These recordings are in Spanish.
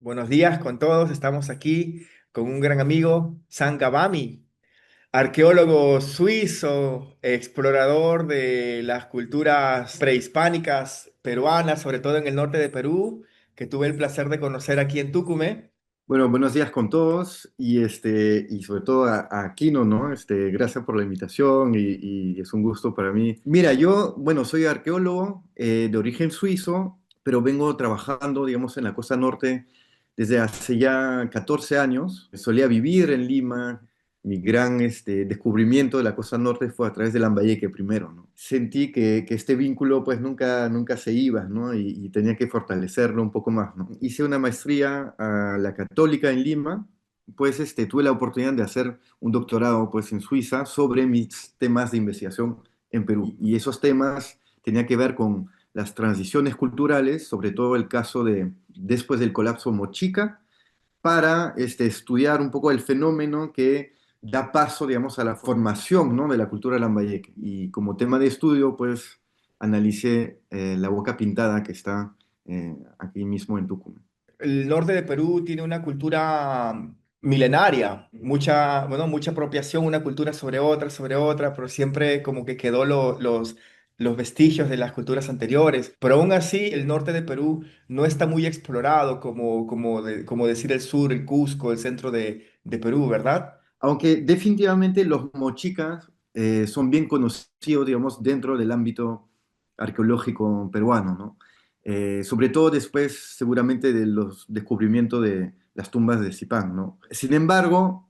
Buenos días con todos. Estamos aquí con un gran amigo, San Gabami, arqueólogo suizo, explorador de las culturas prehispánicas peruanas, sobre todo en el norte de Perú, que tuve el placer de conocer aquí en Tucumán. Bueno, buenos días con todos y sobre todo a Kino, ¿no? Gracias por la invitación y es un gusto para mí. Mira, yo, bueno, soy arqueólogo de origen suizo, pero vengo trabajando, digamos, en la costa norte desde hace ya 14 años. Solía vivir en Lima. Mi gran descubrimiento de la costa norte fue a través de Lambayeque primero, ¿no? Sentí que este vínculo pues nunca se iba, ¿no? Y tenía que fortalecerlo un poco más, ¿no? Hice una maestría a la Católica en Lima, pues tuve la oportunidad de hacer un doctorado pues en Suiza sobre mis temas de investigación en Perú. Y esos temas tenían que ver con las transiciones culturales, sobre todo el caso de después del colapso Mochica, para estudiar un poco el fenómeno que da paso, digamos, a la formación, ¿no? de la cultura lambayeque. Y como tema de estudio, pues, analicé la boca pintada que está aquí mismo en Tucumán. El norte de Perú tiene una cultura milenaria, mucha apropiación, una cultura sobre otra, pero siempre como que quedó los vestigios de las culturas anteriores. Pero aún así, el norte de Perú no está muy explorado como decir el sur, el Cusco, el centro de Perú, ¿verdad? Aunque definitivamente los mochicas son bien conocidos, digamos, dentro del ámbito arqueológico peruano, ¿no? Sobre todo después, seguramente, de los descubrimientos de las tumbas de Zipán, ¿no? Sin embargo,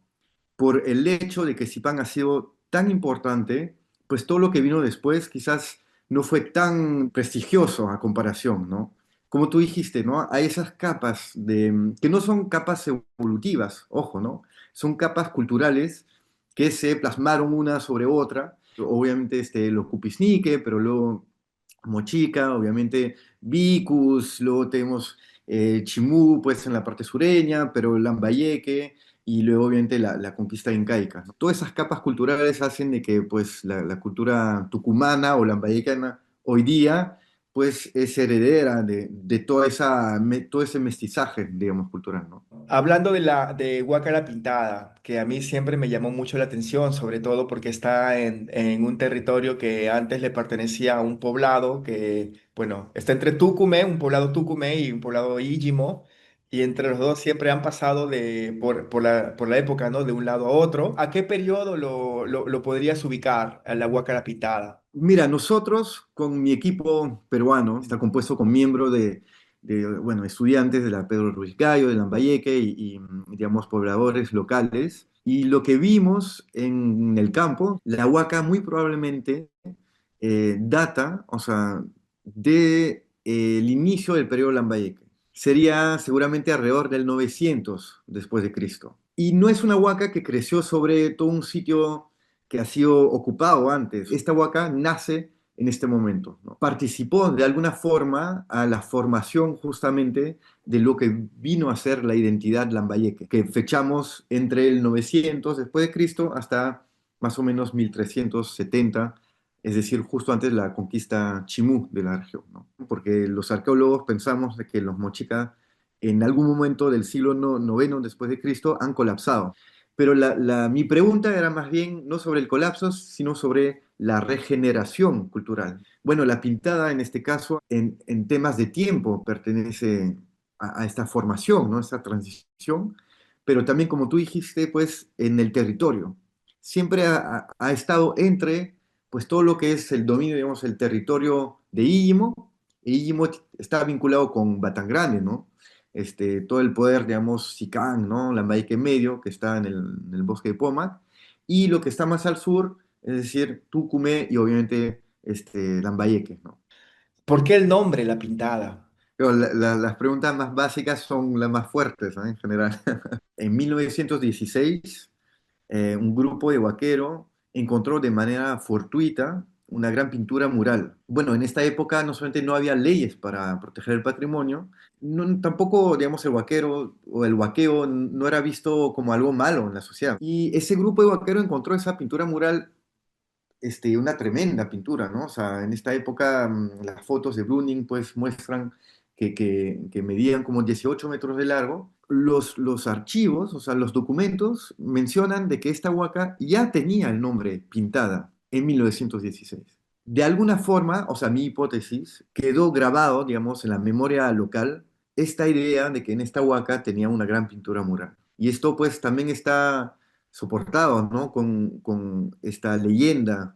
por el hecho de que Zipán ha sido tan importante, pues todo lo que vino después quizás no fue tan prestigioso a comparación, ¿no? Como tú dijiste, ¿no? Hay esas capas que no son capas evolutivas, ojo, ¿no? Son capas culturales que se plasmaron una sobre otra. Obviamente los Cupisnique, pero luego Mochica, obviamente Vicus, luego tenemos Chimú, pues en la parte sureña, pero Lambayeque, y luego obviamente la conquista incaica, ¿no? Todas esas capas culturales hacen de que pues la cultura tucumana o lambayecana hoy día pues es heredera de todo ese mestizaje, digamos, cultural, ¿no? Hablando de Huacara Pintada, que a mí siempre me llamó mucho la atención, sobre todo porque está en un territorio que antes le pertenecía a un poblado que, bueno, está entre Tucumé, un poblado Tucumé y un poblado Íllimo, y entre los dos siempre han pasado por la época, ¿no? De un lado a otro. ¿A qué periodo lo podrías ubicar a la Huacara Pintada? Mira, nosotros con mi equipo peruano, está compuesto con miembros bueno, estudiantes de la Pedro Ruiz Gallo, de Lambayeque digamos, pobladores locales. Y lo que vimos en el campo, la huaca muy probablemente data, o sea, de, el inicio del periodo Lambayeque. Sería seguramente alrededor del 900 después de Cristo. Y no es una huaca que creció sobre todo un sitio que ha sido ocupado antes. Esta huaca nace en este momento, ¿no? Participó de alguna forma a la formación justamente de lo que vino a ser la identidad lambayeque, que fechamos entre el 900 después de Cristo hasta más o menos 1370, es decir, justo antes de la conquista chimú de la región, ¿no? Porque los arqueólogos pensamos de que los mochicas en algún momento del siglo noveno después de Cristo han colapsado. Pero mi pregunta era más bien no sobre el colapso, sino sobre la regeneración cultural. Bueno, la pintada en este caso, en temas de tiempo, pertenece a esta formación, ¿no? A esta transición, pero también, como tú dijiste, pues en el territorio. Siempre ha estado entre, pues todo lo que es el dominio, digamos, el territorio de Íllimo. Íllimo está vinculado con Batangrande, ¿no? Todo el poder, digamos, Sicán, ¿no? Lambayeque Medio, que está en el bosque de Pomac, y lo que está más al sur, es decir, Tucumé y obviamente Lambayeque, ¿no? ¿Por qué el nombre La Pintada? Pero las preguntas más básicas son las más fuertes, ¿no? En general. En 1916, un grupo de vaqueros encontró de manera fortuita una gran pintura mural. Bueno, en esta época no solamente no había leyes para proteger el patrimonio, tampoco, digamos, el vaquero o el vaqueo no era visto como algo malo en la sociedad. Y ese grupo de vaqueros encontró esa pintura mural, una tremenda pintura, ¿no? O sea, en esta época las fotos de Brüning pues muestran que medían como 18 metros de largo. Los archivos, o sea, los documentos mencionan de que esta huaca ya tenía el nombre Pintada en 1916. De alguna forma, o sea, mi hipótesis, quedó grabado, digamos, en la memoria local esta idea de que en esta huaca tenía una gran pintura mural. Y esto pues también está soportado, ¿no? Con esta leyenda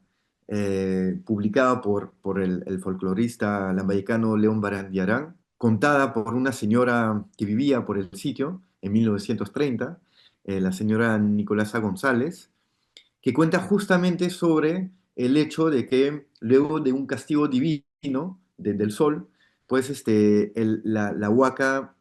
publicada por el folclorista lambayecano León Barandiarán, contada por una señora que vivía por el sitio en 1930, la señora Nicolasa González, que cuenta justamente sobre el hecho de que luego de un castigo divino del sol, pues la huaca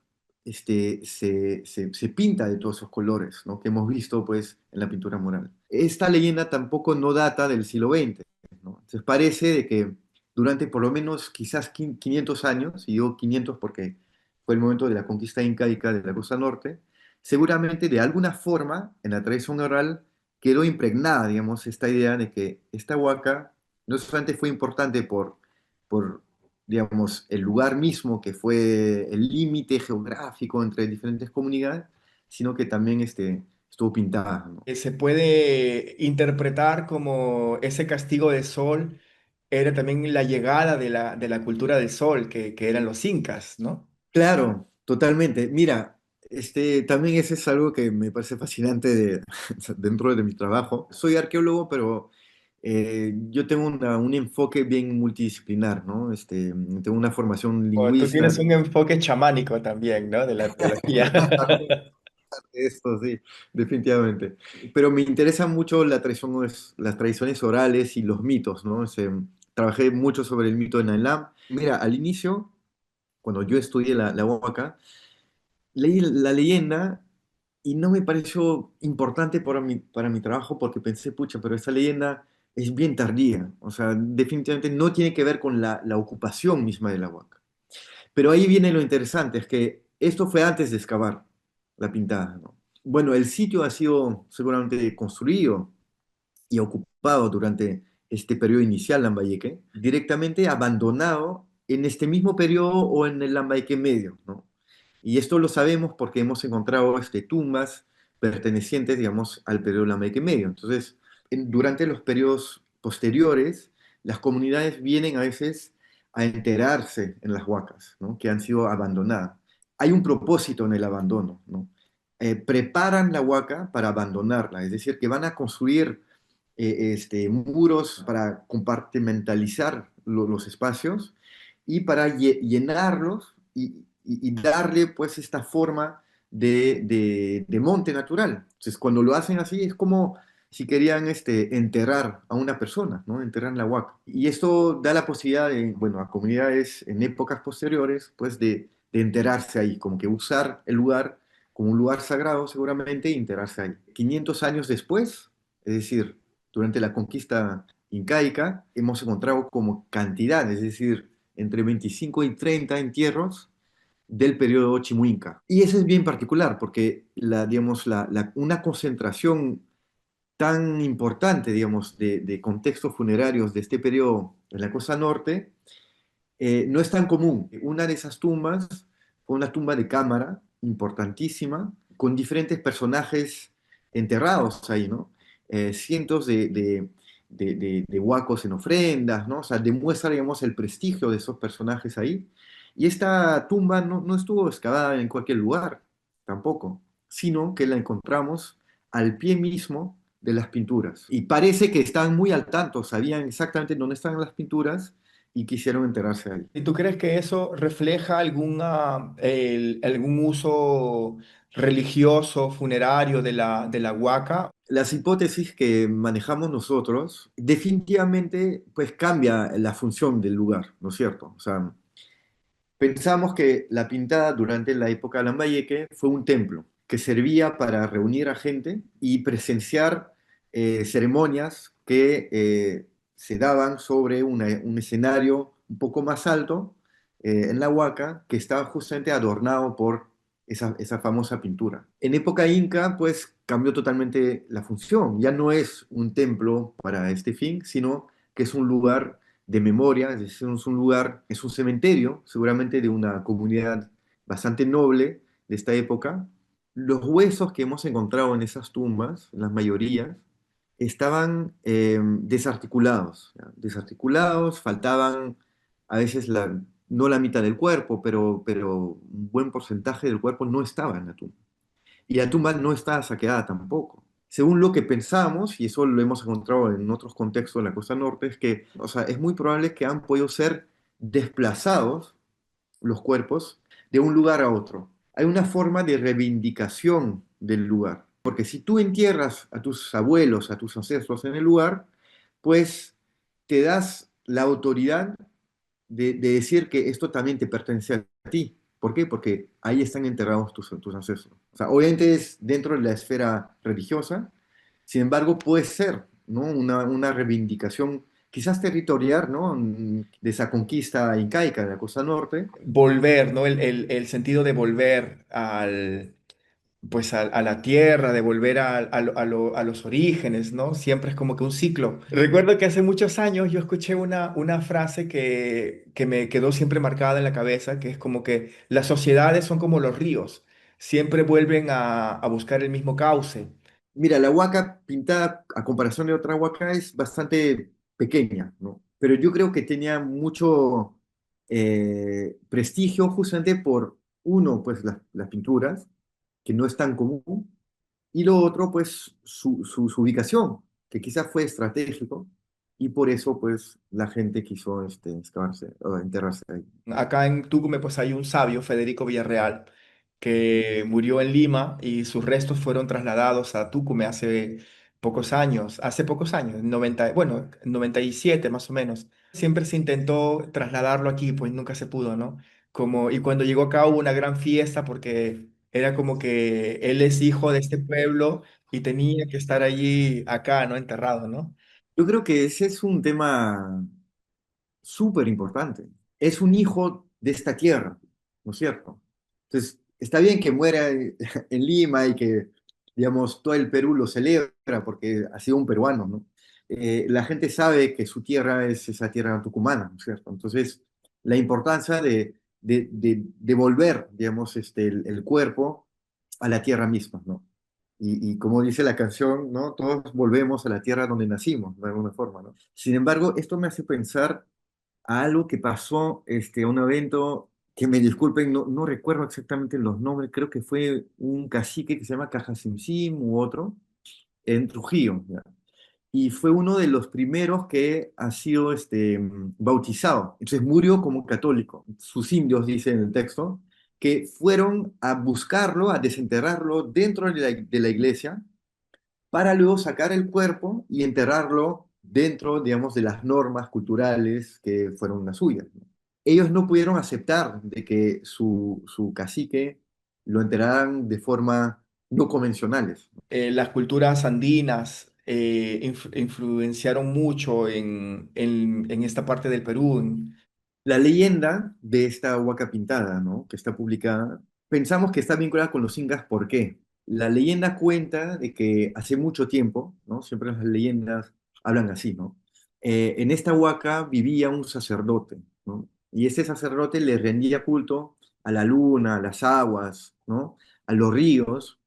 se pinta de todos esos colores, ¿no? Que hemos visto pues en la pintura mural. Esta leyenda tampoco no data del siglo XX, ¿no? Entonces parece de que durante por lo menos quizás 500 años, y digo 500 porque fue el momento de la conquista incaica de la costa norte, seguramente de alguna forma en la tradición oral quedó impregnada, digamos, esta idea de que esta huaca no solamente fue importante por digamos, el lugar mismo que fue el límite geográfico entre diferentes comunidades, sino que también estuvo pintada, ¿no? Se puede interpretar como ese castigo de sol era también la llegada de la cultura del sol, que eran los incas, ¿no? Claro, totalmente. Mira, también ese es algo que me parece fascinante dentro de mi trabajo. Soy arqueólogo, pero yo tengo un enfoque bien multidisciplinar, ¿no? Tengo una formación O tú lingüista. tienes un enfoque chamánico también, ¿no? De la arqueología. Esto sí, definitivamente. Pero me interesa mucho las tradiciones orales y los mitos, ¿no? Trabajé mucho sobre el mito de Nalam. Mira, al inicio, cuando yo estudié la Huaca, leí la leyenda y no me pareció importante para mi trabajo porque pensé, pucha, pero esta leyenda es bien tardía. O sea, definitivamente no tiene que ver con la ocupación misma de la Huaca. Pero ahí viene lo interesante, es que esto fue antes de excavar la pintada, ¿no? Bueno, el sitio ha sido seguramente construido y ocupado durante este periodo inicial Lambayeque, directamente abandonado en este mismo periodo o en el Lambayeque medio, ¿no? Y esto lo sabemos porque hemos encontrado tumbas pertenecientes, digamos, al periodo Lambayeque medio. Entonces, durante los periodos posteriores, las comunidades vienen a veces a enterarse en las huacas, ¿no? Que han sido abandonadas. Hay un propósito en el abandono, ¿no? Preparan la huaca para abandonarla, es decir, que van a construir muros para compartimentalizar los espacios y para llenarlos y darle pues esta forma de monte natural. Entonces, cuando lo hacen así es como si querían enterrar a una persona, ¿no? Enterrar en la huaca. Y esto da la posibilidad de, bueno, a comunidades en épocas posteriores, pues de enterrarse ahí, como que usar el lugar como un lugar sagrado seguramente y enterrarse ahí. 500 años después, es decir, durante la conquista incaica, hemos encontrado como cantidad, es decir, entre 25 y 30 entierros del periodo Chimuinca. Y eso es bien particular porque digamos, una concentración tan importante, digamos, de contextos funerarios de este periodo en la costa norte no es tan común. Una de esas tumbas fue una tumba de cámara importantísima, con diferentes personajes enterrados ahí, ¿no? Cientos de huacos en ofrendas, ¿no? O sea, demuestra, digamos, el prestigio de esos personajes ahí. Y esta tumba no estuvo excavada en cualquier lugar, tampoco, sino que la encontramos al pie mismo de las pinturas. Y parece que estaban muy al tanto, sabían exactamente dónde estaban las pinturas y quisieron enterarse ahí. ¿Y tú crees que eso refleja algún uso religioso, funerario de la huaca? Las hipótesis que manejamos nosotros definitivamente pues cambia la función del lugar, ¿no es cierto? O sea, pensamos que la pintada durante la época de Lambayeque fue un templo que servía para reunir a gente y presenciar ceremonias que se daban sobre un escenario un poco más alto en la Huaca, que estaba justamente adornado por esa famosa pintura. En época inca, pues cambió totalmente la función. Ya no es un templo para este fin, sino que es un lugar de memoria, es un lugar, es un cementerio, seguramente de una comunidad bastante noble de esta época. Los huesos que hemos encontrado en esas tumbas, la mayoría, estaban desarticulados, ¿ya? Desarticulados, faltaban a veces no la mitad del cuerpo, pero un buen porcentaje del cuerpo no estaba en la tumba. Y la tumba no estaba saqueada tampoco. Según lo que pensamos, y eso lo hemos encontrado en otros contextos de la costa norte, es que, o sea, es muy probable que han podido ser desplazados los cuerpos de un lugar a otro. Hay una forma de reivindicación del lugar. Porque si tú entierras a tus abuelos, a tus ancestros en el lugar, pues te das la autoridad de decir que esto también te pertenece a ti. ¿Por qué? Porque ahí están enterrados tus ancestros. O sea, obviamente es dentro de la esfera religiosa, sin embargo puede ser, ¿no? Una reivindicación quizás territorial, ¿no? De esa conquista incaica de la costa norte. Volver, ¿no? El sentido de volver pues a la tierra, de volver a los orígenes, ¿no? Siempre es como que un ciclo. Recuerdo que hace muchos años yo escuché una frase que me quedó siempre marcada en la cabeza, que es como que las sociedades son como los ríos, siempre vuelven a buscar el mismo cauce. Mira, la huaca pintada a comparación de otra huaca es bastante pequeña, ¿no? Pero yo creo que tenía mucho prestigio justamente por, uno, pues las pinturas, que no es tan común, y lo otro, pues su ubicación, que quizás fue estratégico, y por eso, pues, la gente quiso excavarse o enterrarse ahí. Acá en Tucumán pues hay un sabio, Federico Villarreal, que murió en Lima y sus restos fueron trasladados a Tucumán hace pocos años, 90, bueno, 97 más o menos. Siempre se intentó trasladarlo aquí, pues nunca se pudo, ¿no? Y cuando llegó acá hubo una gran fiesta porque era como que él es hijo de este pueblo y tenía que estar allí acá, ¿no? Enterrado, ¿no? Yo creo que ese es un tema súper importante. Es un hijo de esta tierra, ¿no es cierto? Entonces, está bien que muera en Lima y que, digamos, todo el Perú lo celebra porque ha sido un peruano, ¿no? La gente sabe que su tierra es esa tierra tucumana, ¿no es cierto? Entonces, la importancia de devolver, digamos, el cuerpo a la tierra misma, ¿no? Y como dice la canción, ¿no? Todos volvemos a la tierra donde nacimos, de alguna forma, ¿no? Sin embargo, esto me hace pensar a algo que pasó, un evento, que me disculpen, no recuerdo exactamente los nombres, creo que fue un cacique que se llama Cajasimsim u otro, en Trujillo, ¿ya? Y fue uno de los primeros que ha sido bautizado. Entonces murió como católico. Sus indios, dice en el texto, que fueron a buscarlo, a desenterrarlo dentro de la iglesia para luego sacar el cuerpo y enterrarlo dentro, digamos, de las normas culturales que fueron las suyas, ¿no? Ellos no pudieron aceptar de que su cacique lo enterraran de forma no convencionales. Las culturas andinas influenciaron mucho en esta parte del Perú. La leyenda de esta huaca pintada, ¿no? Que está publicada, pensamos que está vinculada con los incas. ¿Por qué? La leyenda cuenta de que hace mucho tiempo, ¿no? Siempre las leyendas hablan así, ¿no? En esta huaca vivía un sacerdote, ¿no? Y ese sacerdote le rendía culto a la luna, a las aguas, ¿no? A los ríos,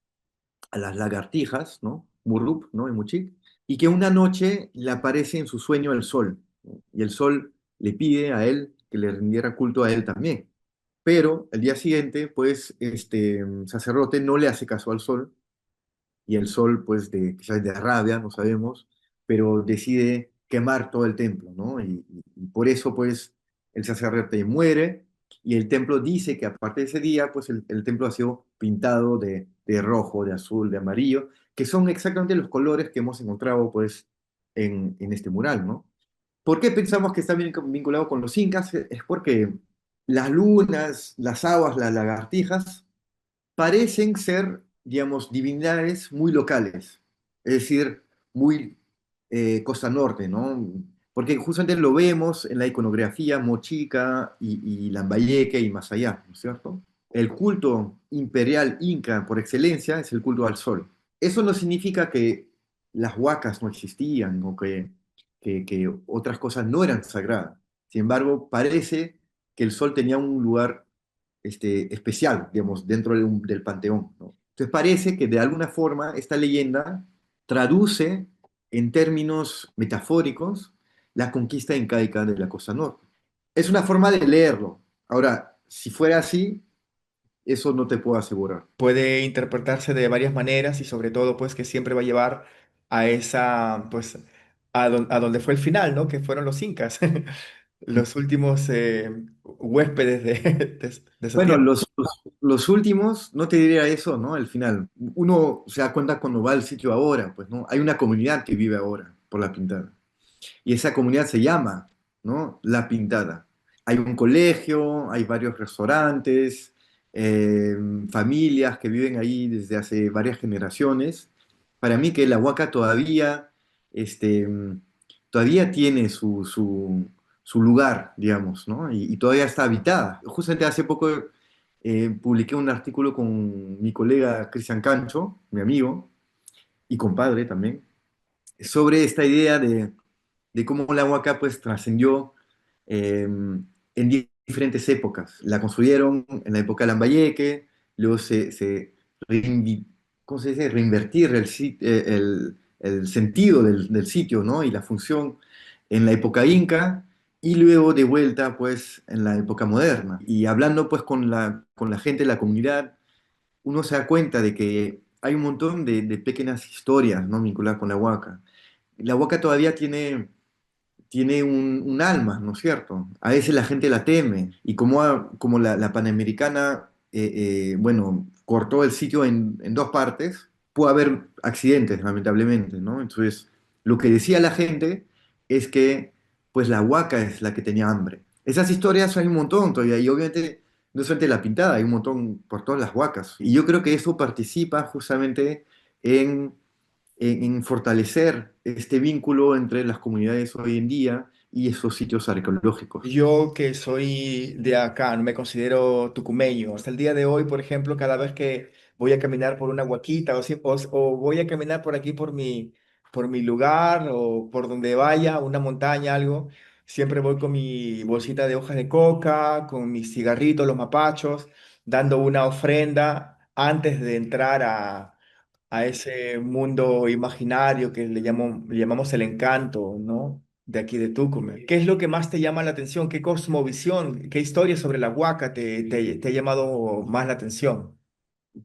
a las lagartijas, ¿no? Murrup, ¿no? En Muchik, y que una noche le aparece en su sueño el sol, ¿no? Y el sol le pide a él que le rindiera culto a él también. Pero el día siguiente, pues, este sacerdote no le hace caso al sol y el sol, pues, quizás de rabia, no sabemos, pero decide quemar todo el templo, ¿no? Y por eso, pues, el sacerdote muere y el templo dice que aparte de ese día, pues, el templo ha sido pintado de rojo, de azul, de amarillo, que son exactamente los colores que hemos encontrado, pues, en este mural, ¿no? ¿Por qué pensamos que está vinculado con los incas? Es porque las lunas, las aguas, las lagartijas parecen ser, digamos, divinidades muy locales, es decir, muy Costa Norte, ¿no? Porque justamente lo vemos en la iconografía mochica y lambayeque y más allá, ¿no es cierto? El culto imperial inca por excelencia es el culto al sol. Eso no significa que las huacas no existían o que que otras cosas no eran sagradas. Sin embargo, parece que el sol tenía un lugar especial, digamos, dentro del panteón, ¿no? Entonces parece que de alguna forma esta leyenda traduce en términos metafóricos la conquista incaica de la costa norte. Es una forma de leerlo. Ahora, si fuera así, eso no te puedo asegurar. Puede interpretarse de varias maneras y sobre todo pues que siempre va a llevar a esa pues a donde fue el final, ¿no? Que fueron los incas, los últimos huéspedes de esa Bueno, tierra. los últimos, no te diría eso, ¿no? Al final, uno se da cuenta cuando va al sitio ahora, pues, ¿no? Hay una comunidad que vive ahora por La Pintada. Y esa comunidad se llama, ¿no? La Pintada. Hay un colegio, hay varios restaurantes, eh, familias que viven ahí desde hace varias generaciones. Para mí que la Huaca todavía, este, todavía tiene su lugar, digamos, ¿no? Y todavía está habitada. Justamente hace poco publiqué un artículo con mi colega Cristian Cancho, mi amigo y compadre también, sobre esta idea de cómo la Huaca pues trascendió en diferentes épocas. La construyeron en la época de Lambayeque, luego se ¿cómo se dice? Reinvertir el sentido del sitio, ¿no? Y la función en la época inca y luego de vuelta pues en la época moderna. Y hablando pues con la gente de la comunidad, uno se da cuenta de que hay un montón de pequeñas historias, ¿no? Vinculadas con la Huaca. La Huaca todavía tiene un alma, ¿no es cierto? A veces la gente la teme y como la Panamericana, bueno, cortó el sitio en dos partes, puede haber accidentes, lamentablemente, ¿no? Entonces, lo que decía la gente es que, pues, la Huaca es la que tenía hambre. Esas historias hay un montón todavía y obviamente no solamente La Pintada, hay un montón por todas las huacas. Y yo creo que eso participa justamente en en fortalecer este vínculo entre las comunidades hoy en día y esos sitios arqueológicos. Yo que soy de acá, no me considero tucumeño. Hasta el día de hoy, por ejemplo, cada vez que voy a caminar por una huaquita o voy a caminar por aquí por mi lugar o por donde vaya, una montaña, algo, siempre voy con mi bolsita de hojas de coca, con mis cigarritos, los mapachos, dando una ofrenda antes de entrar a ese mundo imaginario que le llamamos el encanto, ¿no? De aquí de Tucumán. ¿Qué es lo que más te llama la atención? ¿Qué cosmovisión, qué historia sobre la Huaca te ha llamado más la atención?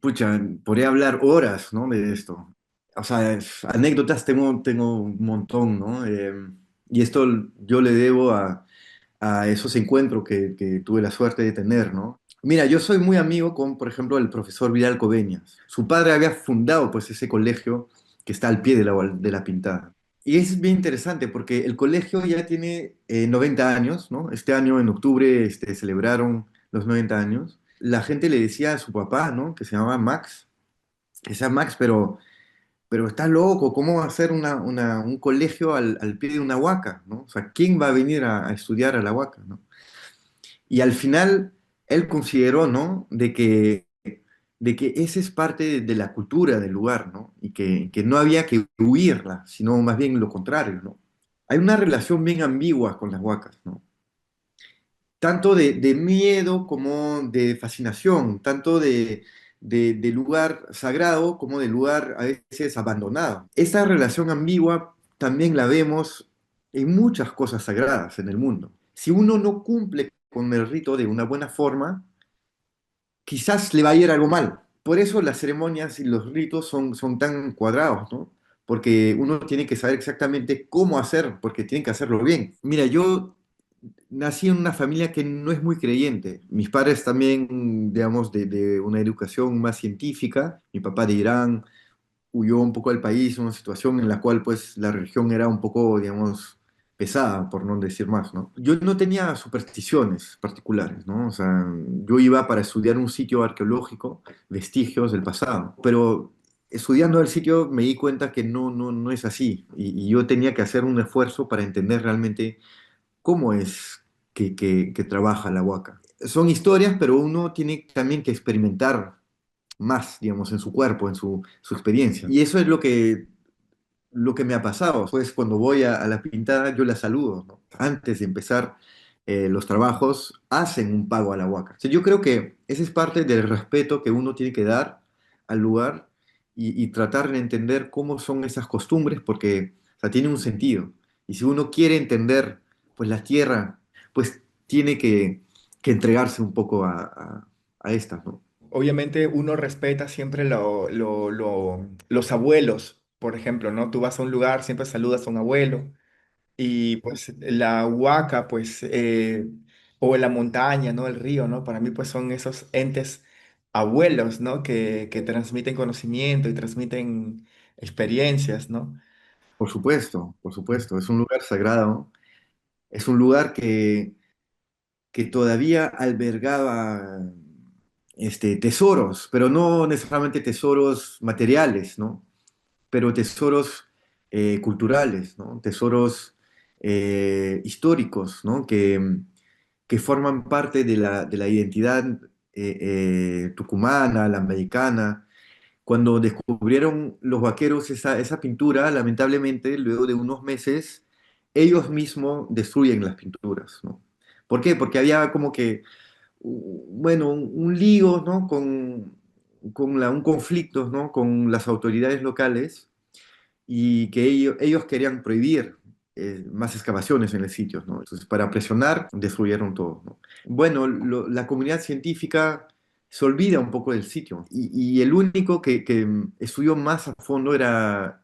Pucha, podría hablar horas, ¿no? De esto. O sea, anécdotas tengo un montón, ¿no? Y esto yo le debo a esos encuentros que tuve la suerte de tener, ¿no? Mira, yo soy muy amigo con, por ejemplo, el profesor Vidal Coveñas. Su padre había fundado, pues, ese colegio que está al pie de la Pintada. Y es bien interesante porque el colegio ya tiene 90 años, ¿no? Este año, en octubre, celebraron los 90 años. La gente le decía a su papá, ¿no? Que se llamaba Max, que sea Max, pero está loco, ¿cómo va a ser un colegio al pie de una huaca, ¿no? O sea, ¿quién va a venir a estudiar a la huaca, ¿no? Y al final, él consideró, ¿no? De que esa es parte de la cultura del lugar, ¿no? Y que no había que huirla, sino más bien lo contrario, ¿no? Hay una relación bien ambigua con las huacas, ¿no? Tanto de miedo como de fascinación, tanto de lugar sagrado como de lugar a veces abandonado. Esta relación ambigua también la vemos en muchas cosas sagradas en el mundo. Si uno no cumple con el rito de una buena forma, quizás le va a ir algo mal. Por eso las ceremonias y los ritos son tan cuadrados, ¿no? Porque uno tiene que saber exactamente cómo hacer, porque tiene que hacerlo bien. Mira, yo nací en una familia que no es muy creyente. Mis padres también, digamos, de una educación más científica. Mi papá de Irán huyó un poco del país, una situación en la cual pues la religión era un poco, digamos, pesada, por no decir más, ¿no? Yo no tenía supersticiones particulares, ¿no? O sea, yo iba para estudiar un sitio arqueológico, vestigios del pasado, pero estudiando el sitio me di cuenta que no es así y yo tenía que hacer un esfuerzo para entender realmente cómo es que trabaja la huaca. Son historias, pero uno tiene también que experimentar más, digamos, en su cuerpo, en su experiencia. Y eso es lo que lo que me ha pasado, pues cuando voy a la pintada yo la saludo, ¿no? Antes de empezar los trabajos, hacen un pago a la huaca. O sea, yo creo que ese es parte del respeto que uno tiene que dar al lugar y tratar de entender cómo son esas costumbres, porque, o sea, tiene un sentido. Y si uno quiere entender, pues la tierra, pues tiene que entregarse un poco a estas, ¿no? Obviamente uno respeta siempre los abuelos, por ejemplo, ¿no? Tú vas a un lugar, siempre saludas a un abuelo y pues la huaca, pues, o la montaña, ¿no? El río, ¿no? Para mí, pues son esos entes abuelos, ¿no? Que transmiten conocimiento y transmiten experiencias, ¿no? Por supuesto, es un lugar sagrado, es un lugar que todavía albergaba tesoros, pero no necesariamente tesoros materiales, ¿no? Pero tesoros culturales, ¿no? Tesoros históricos, ¿no? Que forman parte de la identidad tucumana, lambayecana. Cuando descubrieron los vaqueros esa pintura, lamentablemente, luego de unos meses, ellos mismos destruyen las pinturas, ¿no? ¿Por qué? Porque había como que bueno, un lío, ¿no? Un conflicto, ¿no? Con las autoridades locales y que ellos querían prohibir más excavaciones en el sitio, ¿no? Entonces, para presionar, destruyeron todo, ¿no? Bueno, la comunidad científica se olvida un poco del sitio y el único que estudió más a fondo era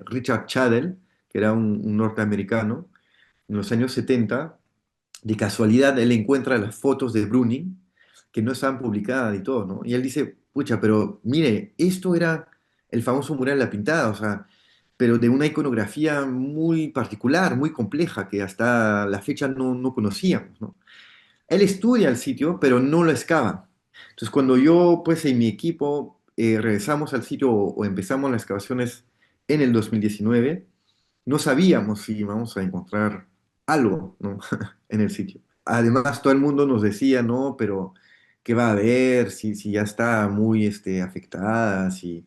Richard Chadell, que era un norteamericano, en los años 70 de casualidad él encuentra las fotos de Bruning que no estaban publicadas y todo, ¿no? Y él dice, pucha, pero mire, esto era el famoso mural de la pintada, o sea, pero de una iconografía muy particular, muy compleja, que hasta la fecha no conocíamos, ¿no? Él estudia el sitio, pero no lo excava. Entonces, cuando yo, pues, en mi equipo regresamos al sitio o empezamos las excavaciones en el 2019, no sabíamos si íbamos a encontrar algo, ¿no? en el sitio. Además, todo el mundo nos decía, no, pero ¿qué va a haber? Si ya está muy afectada, si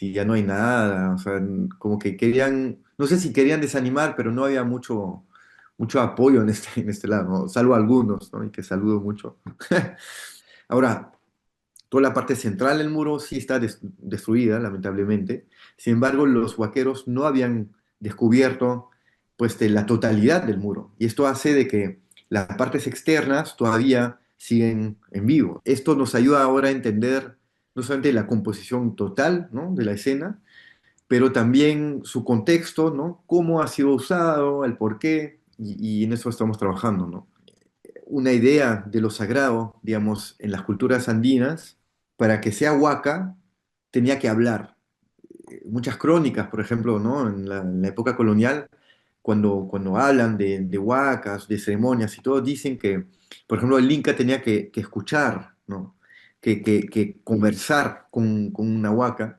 ya no hay nada. O sea, como que querían, no sé si querían desanimar, pero no había mucho apoyo en este lado, ¿no? Salvo algunos, ¿no? Y que saludo mucho. Ahora, toda la parte central del muro sí está destruida, lamentablemente. Sin embargo, los huaqueros no habían descubierto pues, de la totalidad del muro. Y esto hace de que las partes externas todavía siguen en vivo. Esto nos ayuda ahora a entender no solamente la composición total, ¿no? de la escena, pero también su contexto, ¿no? Cómo ha sido usado, el por qué, y en eso estamos trabajando, ¿no? Una idea de lo sagrado, digamos, en las culturas andinas, para que sea huaca, tenía que hablar. Muchas crónicas, por ejemplo, ¿no? En la época colonial, cuando hablan de huacas, de ceremonias y todo, dicen que, por ejemplo, el Inca tenía que escuchar, ¿no? Que conversar con una huaca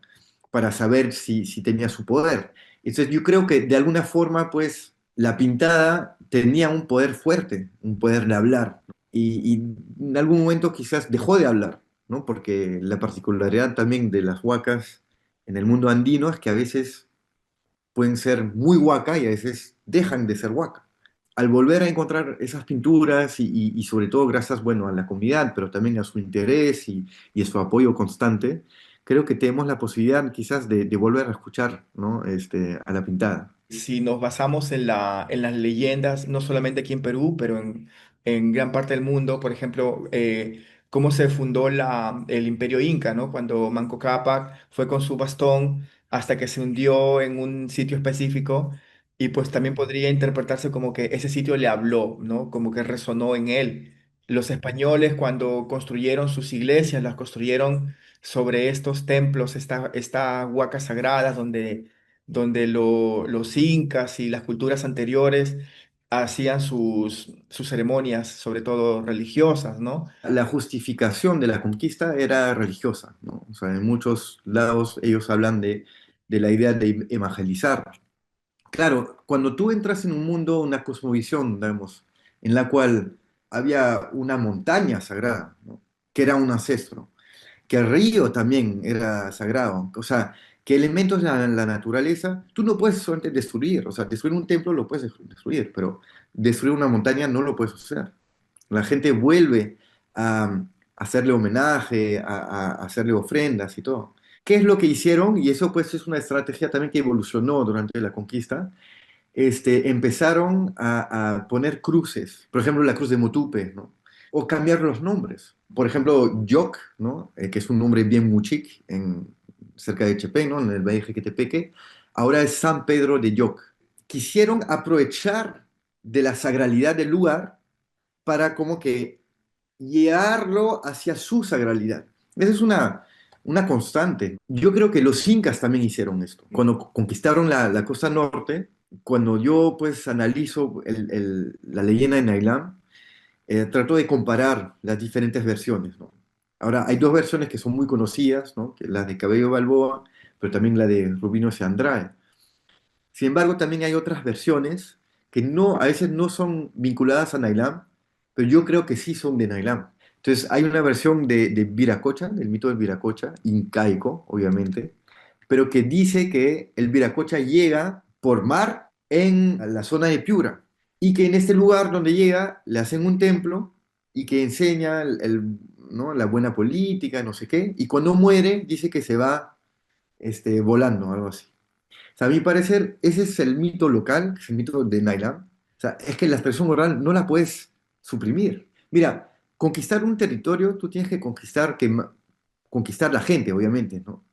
para saber si tenía su poder. Entonces, yo creo que de alguna forma, pues, la pintada tenía un poder fuerte, un poder de hablar. Y en algún momento quizás dejó de hablar, ¿no? Porque la particularidad también de las huacas en el mundo andino es que a veces pueden ser muy huaca y a veces dejan de ser huaca. Al volver a encontrar esas pinturas y sobre todo gracias, bueno, a la comunidad, pero también a su interés y a su apoyo constante, creo que tenemos la posibilidad quizás de volver a escuchar, ¿no? A la pintada. Si nos basamos en las leyendas, no solamente aquí en Perú, pero en gran parte del mundo, por ejemplo, cómo se fundó el Imperio Inca, ¿no? Cuando Manco Cápac fue con su bastón hasta que se hundió en un sitio específico, y pues también podría interpretarse como que ese sitio le habló, ¿no? Como que resonó en él. Los españoles cuando construyeron sus iglesias, las construyeron sobre estos templos, estas huacas sagradas donde los incas y las culturas anteriores hacían sus ceremonias, sobre todo religiosas, ¿no? La justificación de la conquista era religiosa, ¿no? O sea, en muchos lados ellos hablan de la idea de evangelizar. Claro, cuando tú entras en un mundo, una cosmovisión, digamos, en la cual había una montaña sagrada, ¿no? que era un ancestro, que el río también era sagrado. O sea, que elementos de la naturaleza, tú no puedes solamente destruir. O sea, destruir un templo lo puedes destruir, pero destruir una montaña no lo puedes hacer. La gente vuelve a hacerle homenaje, a hacerle ofrendas y todo. ¿Qué es lo que hicieron? Y eso pues es una estrategia también que evolucionó durante la conquista. Empezaron a poner cruces, por ejemplo la cruz de Motupe, ¿no? O cambiar los nombres. Por ejemplo, Yoc, ¿no? Que es un nombre bien muchic cerca de Chepén, ¿no? En el Valle de Jequetepeque, ahora es San Pedro de Yoc. Quisieron aprovechar de la sagralidad del lugar para como que llevarlo hacia su sagralidad. Esa es una constante. Yo creo que los incas también hicieron esto. Cuando conquistaron la costa norte, cuando yo pues analizo la leyenda de Nailán, trato de comparar las diferentes versiones, ¿no? Ahora, hay dos versiones que son muy conocidas, ¿no? Que la de Cabello Balboa, pero también la de Rubino Andrade. Sin embargo, también hay otras versiones que no, a veces no son vinculadas a Nailam, pero yo creo que sí son de Nailam. Entonces, hay una versión de Viracocha, del mito del Viracocha, incaico, obviamente, pero que dice que el Viracocha llega por mar en la zona de Piura y que en este lugar donde llega le hacen un templo y que enseña ¿no? la buena política, no sé qué, y cuando muere dice que se va volando, algo así. O sea, a mi parecer, ese es el mito local, es el mito de Nailam. O sea, es que la expresión oral no la puedes suprimir. Mira, conquistar un territorio, tú tienes que conquistar la gente, obviamente, ¿no?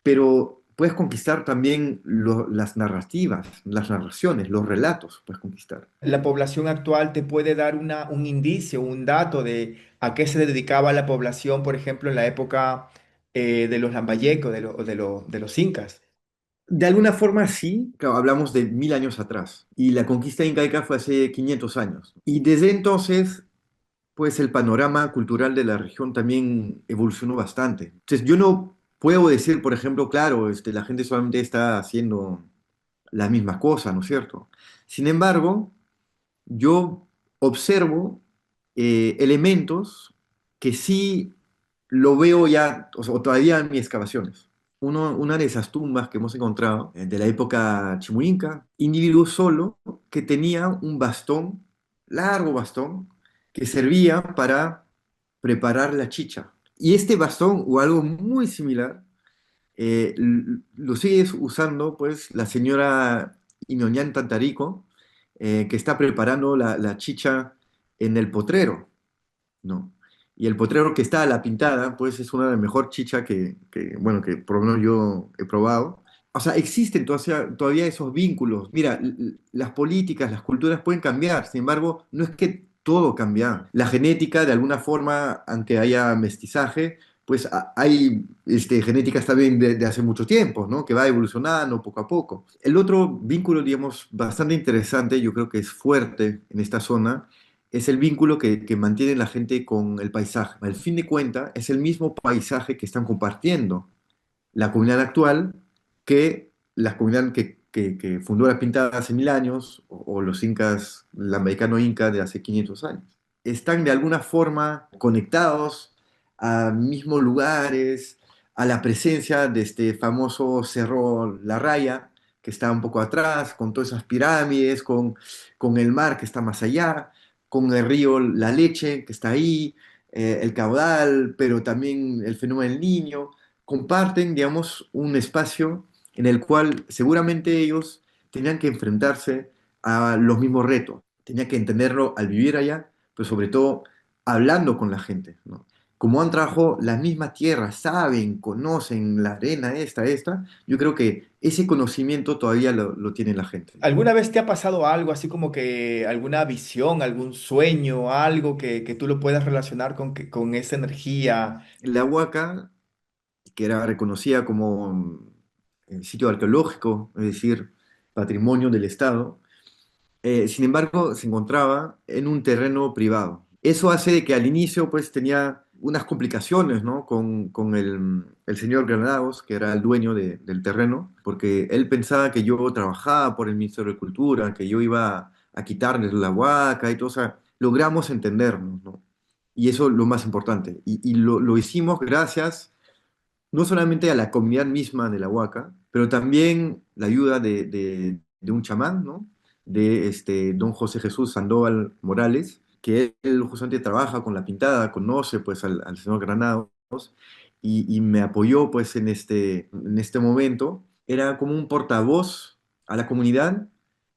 Pero puedes conquistar también las narrativas, las narraciones, los relatos, puedes conquistar. La población actual te puede dar un indicio, un dato de a qué se dedicaba la población, por ejemplo, en la época de los lambayecos, de los incas. De alguna forma sí, claro, hablamos de 1000 años atrás, y la conquista incaica fue hace 500 años. Y desde entonces pues el panorama cultural de la región también evolucionó bastante. Entonces, yo no puedo decir, por ejemplo, claro, la gente solamente está haciendo la misma cosa, ¿no es cierto? Sin embargo, yo observo elementos que sí lo veo ya, o sea, o todavía en mis excavaciones. Una de esas tumbas que hemos encontrado de la época chimuinca, individuo solo que tenía un bastón, largo bastón, que servía para preparar la chicha. Y este bastón, o algo muy similar, lo sigue usando pues la señora Inoñan Tantarico, que está preparando la chicha en el potrero, ¿no? Y el potrero que está a la pintada, pues es una de las mejores chichas bueno, que por lo menos yo he probado. O sea, existen todavía esos vínculos. Mira, las políticas, las culturas pueden cambiar, sin embargo, no es que todo cambia. La genética, de alguna forma, aunque haya mestizaje, pues hay genéticas también de hace mucho tiempo, ¿no? Que va evolucionando poco a poco. El otro vínculo, digamos, bastante interesante, yo creo que es fuerte en esta zona, es el vínculo que mantiene la gente con el paisaje. Al fin de cuentas, es el mismo paisaje que están compartiendo la comunidad actual que la comunidad que fundó la Pintada hace 1000 años o los incas, el americano inca de hace 500 años. Están de alguna forma conectados a mismos lugares, a la presencia de este famoso Cerro La Raya, que está un poco atrás, con todas esas pirámides, con el mar que está más allá, con el río La Leche que está ahí, el caudal, pero también el fenómeno del Niño comparten, digamos, un espacio en el cual seguramente ellos tenían que enfrentarse a los mismos retos, tenían que entenderlo al vivir allá, pero sobre todo hablando con la gente, ¿no? Como han trabajado la misma tierra, saben, conocen la arena esta, yo creo que ese conocimiento todavía lo tiene la gente. ¿Alguna vez te ha pasado algo así como que alguna visión, algún sueño, algo que tú lo puedas relacionar con esa energía? La Huaca, que era reconocida como sitio arqueológico, es decir, patrimonio del Estado, sin embargo, se encontraba en un terreno privado. Eso hace de que al inicio pues tenía unas complicaciones, ¿no? con el señor Granados, que era el dueño del terreno, porque él pensaba que yo trabajaba por el Ministerio de Cultura, que yo iba a quitarles la huaca y todo, o sea, logramos entendernos, ¿no? Y eso es lo más importante. Y lo hicimos gracias no solamente a la comunidad misma de la Huaca, pero también la ayuda de un chamán, ¿no? De don José Jesús Sandoval Morales, que él justamente trabaja con la pintada, conoce pues al señor Granados y me apoyó pues en este momento. Era como un portavoz a la comunidad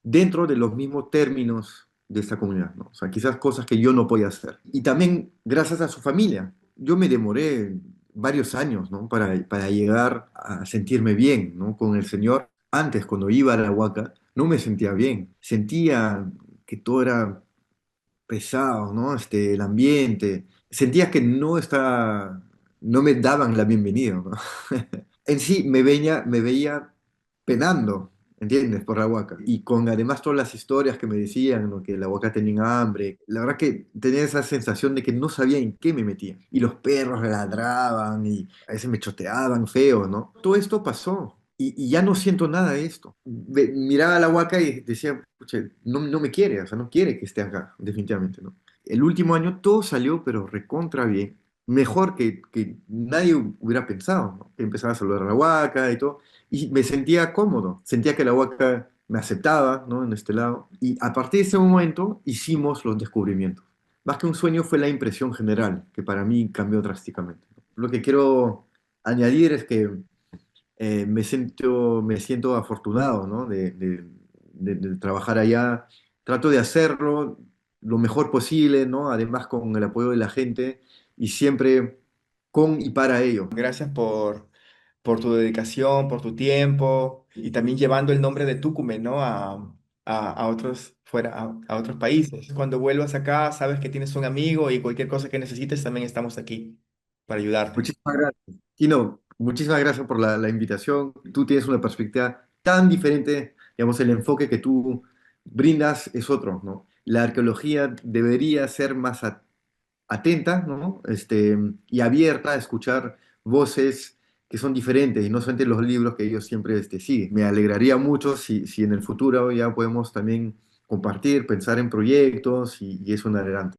dentro de los mismos términos de esta comunidad, ¿no? O sea, quizás cosas que yo no podía hacer. Y también gracias a su familia. Yo me demoré varios años, ¿no? Para llegar a sentirme bien, ¿no? Con el Señor. Antes, cuando iba a la Huaca, no me sentía bien. Sentía que todo era pesado, ¿no? El ambiente. Sentía que no me daban la bienvenida, ¿no? En sí me veía penando, ¿entiendes? Por la Huaca. Y con además todas las historias que me decían, ¿no? Que la Huaca tenía hambre. La verdad que tenía esa sensación de que no sabía en qué me metía. Y los perros ladraban y a veces me choteaban feo, ¿no? Todo esto pasó. Y ya no siento nada de esto. Miraba a la Huaca y decía, pucha, no me quiere, o sea, no quiere que esté acá, definitivamente, ¿no? El último año todo salió, pero recontra bien. Mejor que nadie hubiera pensado, ¿no? Que empezaba a saludar a la Huaca y todo. Y me sentía cómodo, sentía que la Huaca me aceptaba, ¿no? En este lado. Y a partir de ese momento hicimos los descubrimientos. Más que un sueño fue la impresión general, que para mí cambió drásticamente. Lo que quiero añadir es que me siento afortunado, ¿no? De trabajar allá. Trato de hacerlo lo mejor posible, ¿no? Además con el apoyo de la gente y siempre con y para ello. Gracias por tu dedicación, por tu tiempo y también llevando el nombre de Tucumán, ¿no? A otros fuera, a otros países. Cuando vuelvas acá, sabes que tienes un amigo y cualquier cosa que necesites, también estamos aquí para ayudarte. Muchísimas gracias. Kino, muchísimas gracias por la invitación. Tú tienes una perspectiva tan diferente, digamos, el enfoque que tú brindas es otro, ¿no? La arqueología debería ser más atenta, ¿no? Y abierta a escuchar voces que son diferentes y no solamente los libros que ellos siempre siguen. Me alegraría mucho si en el futuro ya podemos también compartir, pensar en proyectos y eso en adelante.